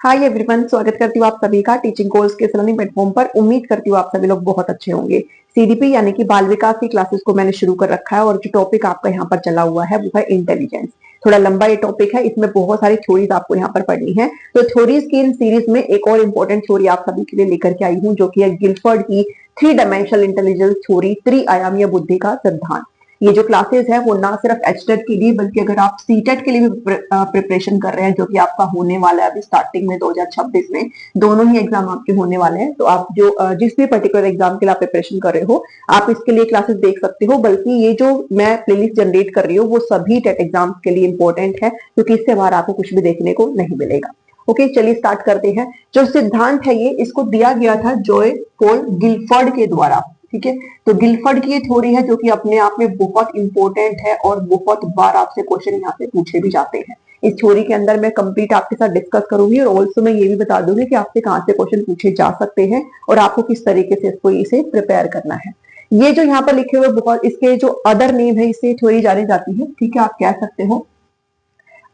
Hi everyone, स्वागत करती हूँ आप सभी का टीचिंग कोर्स के लर्निंग प्लेटफॉर्म पर। उम्मीद करती हूँ आप सभी लोग बहुत अच्छे होंगे। सीडीपी यानी कि बाल विकास की क्लासेस को मैंने शुरू कर रखा है और जो टॉपिक आपका यहाँ पर चला हुआ है वो है इंटेलिजेंस। थोड़ा लंबा ये टॉपिक है, इसमें बहुत सारी थ्योरीज आपको यहाँ पर पढ़नी है। तो थ्योरीज की इन सीरीज में एक और इम्पोर्टेंट थ्योरी आप सभी के लिए लेकर के आई हूँ, जो कि है गिलफर्ड की 3 डायमेंशनल इंटेलिजेंस थ्योरी, त्रिआयामीय बुद्धि का सिद्धांत। ये जो क्लासेस है वो ना सिर्फ एचटेट के लिए बल्कि अगर आप सीटेट के लिए भी प्रिपरेशन कर रहे हैं, जो कि आपका होने वाला है अभी स्टार्टिंग में 2026 में, दोनों ही एग्जाम आपके होने वाले हैं। तो आप जो जिस भी पर्टिकुलर एग्जाम के लिए आप प्रिपरेशन कर रहे हो, आप इसके लिए क्लासेस देख सकते हो। बल्कि ये जो मैं प्लेलिस्ट जनरेट कर रही हूँ वो सभी टेट एग्जाम के लिए इंपॉर्टेंट है, क्योंकि इससे बाहर आपको कुछ भी देखने को नहीं मिलेगा। ओके, चलिए स्टार्ट करते हैं। जो सिद्धांत है ये इसको दिया गया था जॉय पॉल गिलफर्ड के द्वारा। ठीक है, तो गिलफर्ड की ये थ्योरी है जो कि अपने आप में बहुत इंपॉर्टेंट है और बहुत बार आपसे क्वेश्चन यहाँ से पूछे भी जाते हैं। इस थ्योरी के अंदर मैं कंप्लीट आपके साथ डिस्कस करूंगी और ऑल्सो मैं ये भी बता दूंगी कि आपसे कहाँ से क्वेश्चन पूछे जा सकते हैं और आपको किस तरीके से इसे प्रिपेयर करना है। ये जो यहाँ पर लिखे हुए बहुत, इसके जो अदर नेम है इससे थ्योरी जानी जाती है। ठीक है, आप कह सकते हो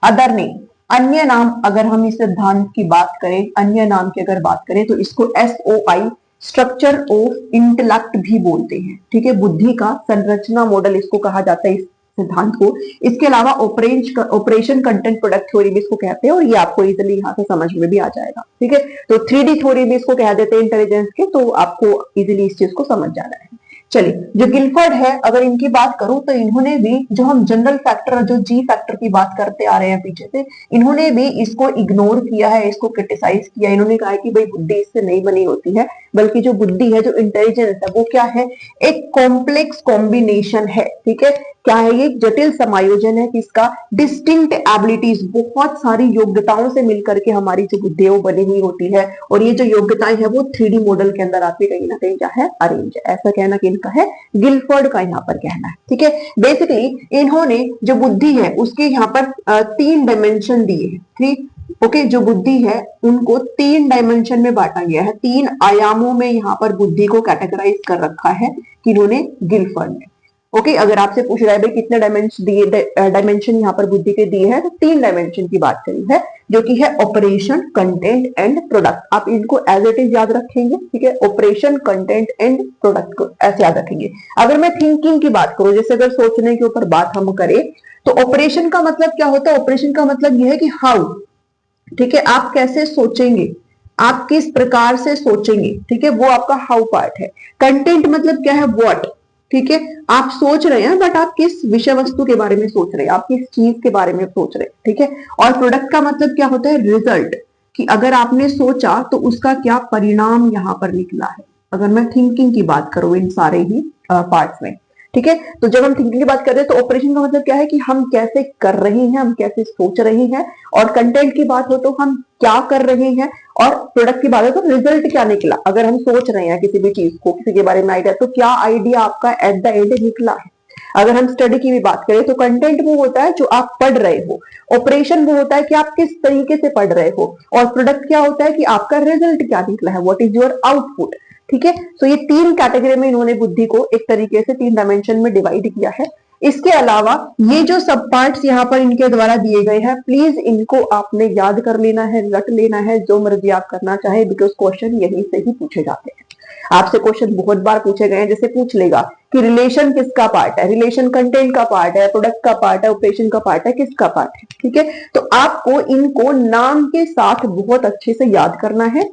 अदर नेम, अन्य नाम। अगर हम इस सिद्धांत की बात करें, अन्य नाम की अगर बात करें तो इसको SOI, स्ट्रक्चर ऑफ इंटेलेक्ट भी बोलते हैं। ठीक है, बुद्धि का संरचना मॉडल इसको कहा जाता है, इस सिद्धांत को। इसके अलावा ऑपरेशन कंटेंट प्रोडक्ट थ्योरी भी इसको कहते हैं और ये आपको इजीली यहाँ से समझ में भी आ जाएगा। ठीक है, तो 3D थ्योरी भी इसको कह देते हैं इंटेलिजेंस के, तो आपको इजीली इस चीज को समझ जाना है। चलिए, जो गिलफर्ड है अगर इनकी बात करूं तो इन्होंने भी जो हम जनरल फैक्टर और जो जी फैक्टर की बात करते आ रहे हैं पीछे से, इन्होंने भी इसको इग्नोर किया है, इसको क्रिटिसाइज किया। इन्होंने कहा है कि भाई बुद्धि इससे नहीं बनी होती है, बल्कि जो बुद्धि है, जो इंटेलिजेंस है, वो क्या है, एक कॉम्प्लेक्स कॉम्बिनेशन है। ठीक है, क्या है ये, जटिल समायोजन है किसका, डिस्टिंक्ट एबिलिटीज, बहुत सारी योग्यताओं से मिलकर के हमारी जो बुद्धि है वो बनी हुई होती है। और ये जो योग्यताएं है वो 3D मॉडल के अंदर आपके कहीं ना कहीं क्या है, अरेंज है। ऐसा कहना किनका है, गिलफर्ड का यहाँ पर कहना है। ठीक है, बेसिकली इन्होंने जो बुद्धि है उसके यहाँ पर 3 डायमेंशन दिए हैं। ठीक, ओके, जो बुद्धि है उनको 3 डायमेंशन में बांटा गया है, 3 आयामों में यहाँ पर बुद्धि को कैटेगराइज कर रखा है किन्होंने, गिलफर्ड ने। ओके, अगर आपसे पूछ रहा है भाई कितने डायमेंशन यहाँ पर बुद्धि के दिए हैं, तो 3 डायमेंशन की बात करी है, जो कि है ऑपरेशन, कंटेंट एंड प्रोडक्ट। आप इनको एज इट इज याद रखेंगे। ठीक है, ऑपरेशन, कंटेंट एंड प्रोडक्ट को ऐसे याद रखेंगे। अगर मैं थिंकिंग की बात करूं, जैसे अगर सोचने के ऊपर बात हम करें, तो ऑपरेशन का मतलब क्या होता है, ऑपरेशन का मतलब यह है कि हाउ। ठीक है, आप कैसे सोचेंगे, आप किस प्रकार से सोचेंगे। ठीक है, वो आपका हाउ पार्ट है। कंटेंट मतलब क्या है, व्हाट। ठीक है, आप सोच रहे हैं बट आप किस विषय वस्तु के बारे में सोच रहे हैं, आप किस चीज के बारे में सोच रहे हैं। ठीक है, और प्रोडक्ट का मतलब क्या होता है, रिजल्ट, कि अगर आपने सोचा तो उसका क्या परिणाम यहाँ पर निकला है। अगर मैं थिंकिंग की बात करूं इन सारे ही पार्ट्स में। ठीक है, तो जब हम थिंकिंग की बात करते हैं तो ऑपरेशन का मतलब क्या है कि हम कैसे कर रहे हैं, हम कैसे सोच रहे हैं। और कंटेंट की बात हो तो हम क्या कर रहे हैं। और प्रोडक्ट की बात हो तो रिजल्ट क्या निकला। अगर हम सोच रहे हैं किसी भी चीज को, किसी के बारे में आइडिया, तो क्या आइडिया आपका एट द एंड निकला है। अगर हम स्टडी की भी बात करें तो कंटेंट वो होता है जो आप पढ़ रहे हो, ऑपरेशन वो होता है कि आप किस तरीके से पढ़ रहे हो, और प्रोडक्ट क्या होता है कि आपका रिजल्ट क्या निकला है, व्हाट इज योर आउटपुट। ठीक है, तो ये 3 कैटेगरी में इन्होंने बुद्धि को एक तरीके से 3 डायमेंशन में डिवाइड किया है। इसके अलावा ये जो सब पार्ट्स यहाँ पर इनके द्वारा दिए गए हैं, प्लीज इनको आपने याद कर लेना है, रट लेना है, जो मर्जी आप करना चाहे, बिकॉज क्वेश्चन यहीं से ही पूछे जाते हैं। आपसे क्वेश्चन बहुत बार पूछे गए हैं, जैसे पूछ लेगा कि रिलेशन किसका पार्ट है, रिलेशन कंटेंट का पार्ट है, प्रोडक्ट का पार्ट है, ऑपरेशन का पार्ट है, किसका पार्ट है। ठीक है, तो आपको इनको नाम के साथ बहुत अच्छे से याद करना है।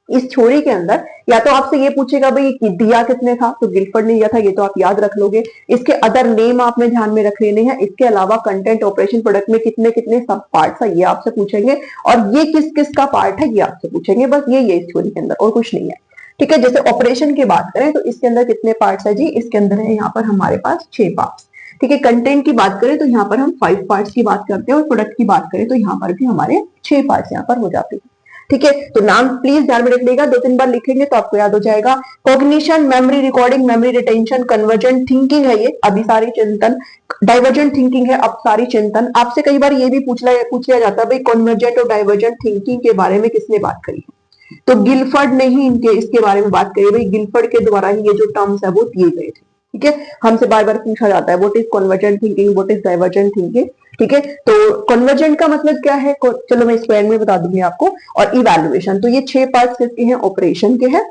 इस थ्योरी के अंदर या तो आपसे ये पूछेगा भाई कि दिया किसने था, तो गिलफर्ड ने दिया था, ये तो आप याद रख लोगे। इसके अदर नेम आपने ध्यान में रख लेने हैं। इसके अलावा कंटेंट, ऑपरेशन, प्रोडक्ट में कितने कितने सब पार्ट्स है ये आपसे पूछेंगे, और ये किस किस का पार्ट है ये आपसे पूछेंगे। बस ये इस थ्योरी के अंदर और कुछ नहीं है। ठीक है, जैसे ऑपरेशन की बात करें तो इसके अंदर कितने पार्ट्स है जी, इसके अंदर है यहाँ पर हमारे पास 6 पार्ट्स। ठीक है, कंटेंट की बात करें तो यहाँ पर हम 5 पार्ट्स की बात करते हैं, और प्रोडक्ट की बात करें तो यहाँ पर भी हमारे 6 पार्ट्स यहाँ पर हो जाते हैं। ठीक है, तो नाम प्लीज ध्यान में रख लेगा, 2-3 बार लिखेंगे तो आपको याद हो जाएगा। Cognition, memory recording, memory retention, convergent thinking है ये अभी सारी चिंतन, डाइवर्जेंट थिंकिंग है अब सारी चिंतन। आपसे कई बार ये भी पूछ लिया जाता है भाई कन्वर्जेंट और डाइवर्जेंट थिंकिंग के बारे में किसने बात करी है, तो गिलफर्ड ने ही इसके बारे में बात करी। भाई गिलफर्ड के द्वारा ही ये जो टर्म्स है वो दिए गए थे। ठीक है, हमसे बार बार पूछा जाता है what is convergent thinking, what is divergent thinking, ठीक है, तो कन्वर्जेंट का मतलब क्या है, चलो मैं इसको एंड में बता दूंगी आपको। और इवैल्यूएशन, तो ये 6 पार्ट्स किसके हैं, ऑपरेशन के हैं।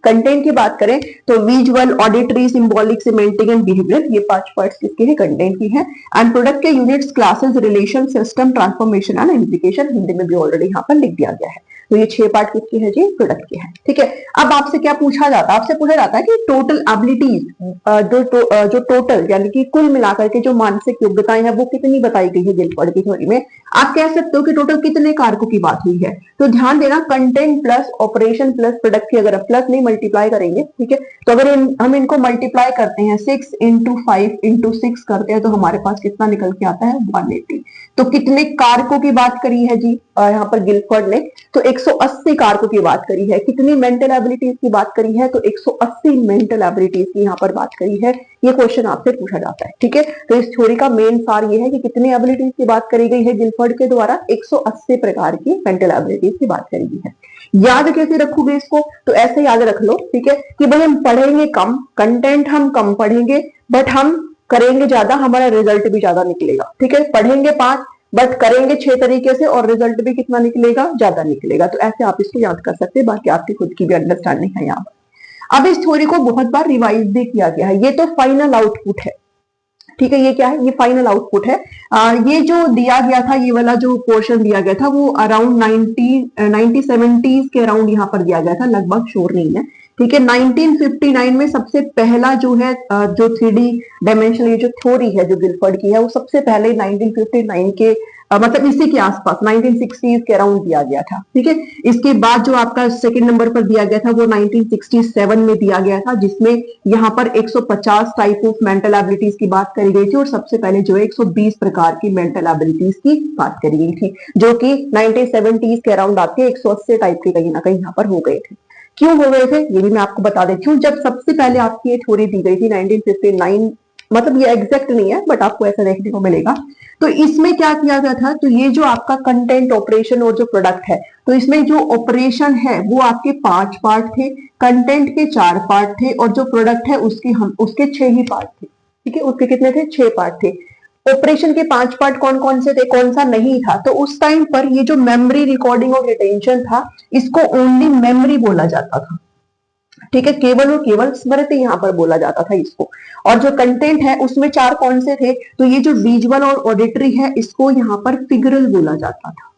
कंटेंट की बात करें तो visual, auditory, symbolic, semantic and behaviour, ये 5 पार्ट्स किसके हैं, कंटेंट की हैं। एंड प्रोडक्ट के units, classes, relation, system, transformation and implication, Hindi में भी ऑलरेडी यहाँ पर लिख दिया गया है। तो ये 6 पार्ट किसके हैं जी, प्रोडक्ट के हैं। ठीक है, अब आपसे क्या पूछा जाता है, आपसे पूछा जाता है कि टोटल एबिलिटीज, जो टोटल यानी कि कुल मिलाकर के जो मानसिक योग्यताएं हैं वो कितनी बताई गई है गिलफोर्ड की थ्योरी में। आप कह सकते हो कि टोटल कितने कारकों की बात हुई है। तो ध्यान देना, content plus operation plus product की अगर प्लस नहीं मल्टीप्लाई करेंगे, ठीक है, तो अगर हम इनको मल्टीप्लाई करते हैं 6 इंटू 5 इंटू 6 करते हैं तो हमारे पास कितना निकल के आता है, 180। तो कितने कारकों की बात करी है जी यहाँ पर गिलफोर्ड ने, तो 180 कारकों की बात करी है। कितनी मेंटल एबिलिटीज की बात करी है, तो 180 मेंटल एबिलिटीज की यहाँ पर बात करी है। ये क्वेश्चन आपसे पूछा जाता है। ठीक है, तो इस थ्योरी का मेन सार ये है कि कितनी एबिलिटीज की बात करी गई है गिलफोर्ड के द्वारा, 180 प्रकार की मेंटल एबिलिटीज की बात करी गई है। याद कैसे रखोगे इसको, तो ऐसे याद रख लो, ठीक है, कि भाई हम पढ़ेंगे कम, कंटेंट हम कम पढ़ेंगे, बट हम करेंगे ज्यादा, हमारा रिजल्ट भी ज्यादा निकलेगा। ठीक है, पढ़ेंगे 5 बट करेंगे 6 तरीके से और रिजल्ट भी कितना निकलेगा, ज्यादा निकलेगा। तो ऐसे आप इसको याद कर सकते हैं, बाकी आपकी खुद की भी अंडरस्टैंडिंग है यहाँ पर। अब इस थ्योरी को बहुत बार रिवाइज भी किया गया है। ये तो फाइनल आउटपुट है, ठीक है, ये क्या है, ये फाइनल आउटपुट है। ये जो दिया गया था, ये वाला जो पोर्शन दिया गया था वो अराउंड 1970s के अराउंड यहाँ पर दिया गया था, लगभग श्योर नहीं है। ठीक है, 1959 में सबसे पहला जो है जो 3D डायमेंशनल ये जो थ्योरी है जो गिलफोर्ड की है, वो सबसे पहले 1959 के मतलब इसी के आसपास 1960s के अराउंड दिया गया था। ठीक है, इसके बाद जो आपका सेकंड नंबर पर दिया गया था वो 1967 में दिया गया था, जिसमें यहाँ पर 150 टाइप ऑफ मेंटल एबिलिटीज की बात करी गई थी और सबसे पहले जो है 120 प्रकार की मेंटल एबिलिटीज की बात करी गई थी, जो कि 1970s के अराउंड आके 180 टाइप के कहीं ना कहीं यहाँ पर हो गए थे। क्यों हो गए थे ये भी मैं आपको बता देती हूँ। जब सबसे पहले आपकी ये थ्योरी दी गई थी 1959, मतलब ये एग्जैक्ट नहीं है बट आपको ऐसा देखने को मिलेगा, तो इसमें क्या किया गया था, तो ये जो आपका कंटेंट, ऑपरेशन और जो प्रोडक्ट है, तो इसमें जो ऑपरेशन है वो आपके 5 पार्ट थे, कंटेंट के 4 पार्ट थे और जो प्रोडक्ट है उसके 6 ही पार्ट थे। ठीक है, उसके कितने थे, 6 पार्ट थे। ऑपरेशन के 5 पार्ट कौन कौन से थे, कौन सा नहीं था, तो उस टाइम पर ये जो मेमोरी, रिकॉर्डिंग और रिटेंशन था, इसको ओनली मेमोरी बोला जाता था। ठीक है, केवल और केवल स्मृति यहाँ पर बोला जाता था इसको। और जो कंटेंट है उसमें 4 कौन से थे, तो ये जो विजुअल और ऑडिटरी है इसको यहाँ पर फिगरल बोला जाता था।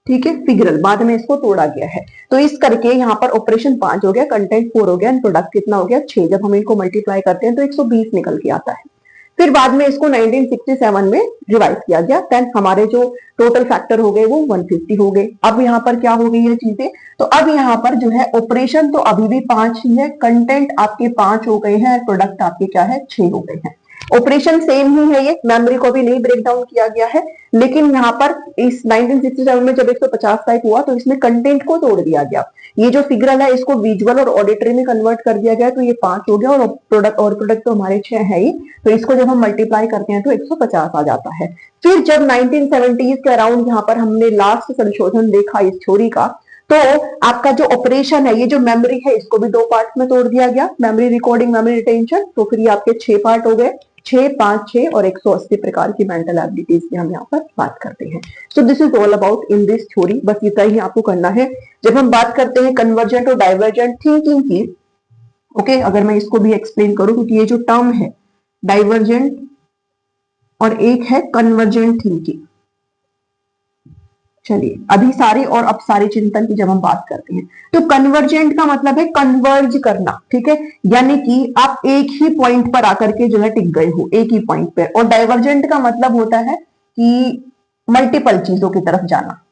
ठीक है, फिगरल, बाद में इसको तोड़ा गया है। तो इस करके यहाँ पर ऑपरेशन 5 हो गया, कंटेंट 4 हो गया एंड प्रोडक्ट कितना हो गया, 6। जब हम इनको मल्टीप्लाई करते हैं तो 120 निकल के आता है। फिर बाद में इसको 1967 में रिवाइज किया गया, देन हमारे जो टोटल फैक्टर हो गए वो 150 हो गए। अब यहाँ पर क्या हो गई ये चीजें, तो अब यहाँ पर जो है ऑपरेशन तो अभी भी 5 ही है, कंटेंट आपके 5 हो गए हैं, प्रोडक्ट आपके क्या है, 6 हो गए हैं। ऑपरेशन सेम ही है, ये मेमोरी को भी नहीं ब्रेक डाउन किया गया है, लेकिन यहाँ पर इस 1967 में जब 150 टाइप हुआ तो इसमें कंटेंट को तोड़ दिया गया। ये जो फिगरल है इसको विजुअल और ऑडिटरी में कन्वर्ट कर दिया गया, तो ये 5 हो गया और प्रोडक्ट तो हमारे 6 है ही, तो इसको जब हम मल्टीप्लाई करते हैं तो 150 आ जाता है। फिर जब 1970s के अराउंड यहाँ पर हमने लास्ट संशोधन देखा इस थ्योरी का, तो आपका जो ऑपरेशन है, ये जो मेमोरी है, इसको भी 2 पार्ट में तोड़ दिया गया, मेमोरी रिकॉर्डिंग, मेमोरी रिटेंशन। तो फिर ये आपके 6 पार्ट हो गए, 6, 5, 6 और 180 प्रकार की मेंटल एबिलिटीज की हम यहाँ पर बात करते हैं। So this is all about in this theory, बस इतना ही आपको करना है। जब हम बात करते हैं कन्वर्जेंट और डाइवर्जेंट थिंकिंग की, ओके, अगर मैं इसको भी एक्सप्लेन करूं, क्योंकि ये जो टर्म है डाइवर्जेंट और एक है कन्वर्जेंट थिंकिंग। चलिए, अभी सारी और अब सारी चिंतन की जब हम बात करते हैं, तो कन्वर्जेंट का मतलब है कन्वर्ज करना। ठीक है, यानी कि आप एक ही पॉइंट पर आकर के जो है टिक गए हो, एक ही पॉइंट पर। और डाइवर्जेंट का मतलब होता है कि मल्टीपल चीजों की तरफ जाना।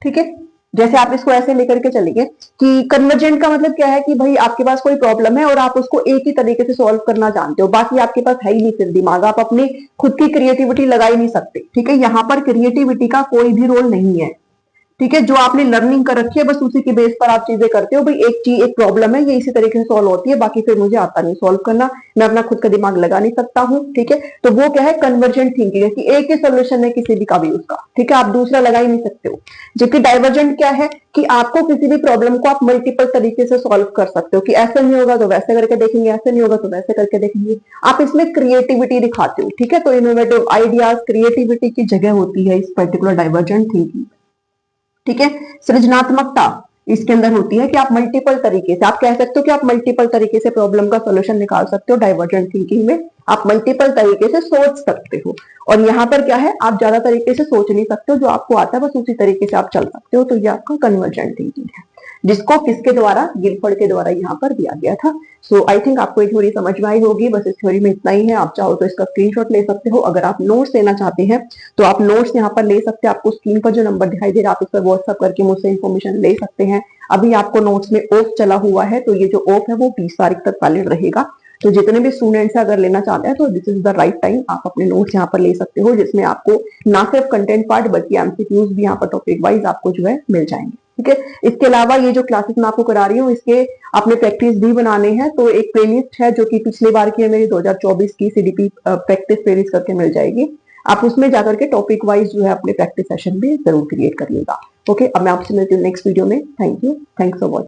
ठीक है, जैसे आप इसको ऐसे लेकर के चलिए कि कन्वर्जेंट का मतलब क्या है कि भाई आपके पास कोई प्रॉब्लम है और आप उसको एक ही तरीके से सॉल्व करना जानते हो, बाकी आपके पास है ही नहीं फिर दिमाग, आप अपनी खुद की क्रिएटिविटी लगा ही नहीं सकते। ठीक है, यहाँ पर क्रिएटिविटी का कोई भी रोल नहीं है। ठीक है, जो आपने लर्निंग कर रखी है बस उसी के बेस पर आप चीजें करते हो। भाई एक चीज, एक प्रॉब्लम है, ये इसी तरीके से सॉल्व होती है, बाकी फिर मुझे आता नहीं सॉल्व करना, मैं अपना खुद का दिमाग लगा नहीं सकता हूँ। ठीक है, तो वो क्या है, कन्वर्जेंट थिंकिंग है कि एक ही सोल्यूशन है किसी भी का भी उसका। ठीक है, आप दूसरा लगा ही नहीं सकते हो। जबकि डाइवर्जेंट क्या है कि आपको किसी भी प्रॉब्लम को आप मल्टीपल तरीके से सॉल्व कर सकते हो, कि ऐसे नहीं होगा तो वैसे करके देखेंगे, ऐसे नहीं होगा तो वैसे करके देखेंगे। आप इसमें क्रिएटिविटी दिखाते हो। ठीक है, तो इनोवेटिव आइडियाज, क्रिएटिविटी की जगह होती है इस पर्टिकुलर डाइवर्जेंट थिंकिंग। ठीक है, सृजनात्मकता इसके अंदर होती है कि आप मल्टीपल तरीके से, आप कह सकते हो कि आप मल्टीपल तरीके से प्रॉब्लम का सॉल्यूशन निकाल सकते हो। डाइवर्जेंट थिंकिंग में आप मल्टीपल तरीके से सोच सकते हो, और यहाँ पर क्या है, आप ज्यादा तरीके से सोच नहीं सकते हो, जो आपको आता है बस उसी तरीके से आप चल सकते हो। तो ये आपका कन्वर्जेंट थिंकिंग है, जिसको किसके द्वारा, गिलफोर्ड के द्वारा यहाँ पर दिया गया था। सो आई थिंक आपको ये थ्योरी समझ में आई होगी। बस इस थ्योरी में इतना ही है। आप चाहो तो इसका स्क्रीनशॉट ले सकते हो। अगर आप नोट्स लेना चाहते हैं तो आप नोट्स यहाँ पर ले सकते हैं। आपको स्क्रीन पर जो नंबर दिखाई दे रहा है आप इस पर व्हाट्सअप करके मुझसे इन्फॉर्मेशन ले सकते हैं। अभी आपको नोट्स में ऑफ चला हुआ है, तो ये जो ऑफ है वो 20 तारीख तक वैलिड रहेगा। तो जितने भी स्टूडेंट्स हैं अगर लेना चाहते हैं तो this is the right time, आप अपने नोट्स यहाँ पर ले सकते हो, जिसमें आपको ना सिर्फ कंटेंट पार्ट बल्कि एमसीक्यूज भी यहाँ पर टॉपिक वाइज आपको जो है मिल जाएंगे। ठीक है, इसके अलावा ये जो क्लासेस मैं आपको करा रही हूँ इसके अपने प्रैक्टिस भी बनाने हैं, तो एक प्लेलिस्ट है जो कि पिछले बार की है मेरी 2024 की सीडीपी प्रैक्टिस प्लेलिस्ट करके मिल जाएगी। आप उसमें जाकर के टॉपिक वाइज जो है अपने प्रैक्टिस सेशन भी जरूर क्रिएट करिएगा। ओके, अब मैं आपसे मिलती हूँ नेक्स्ट वीडियो में। Thank you, thanks for watching.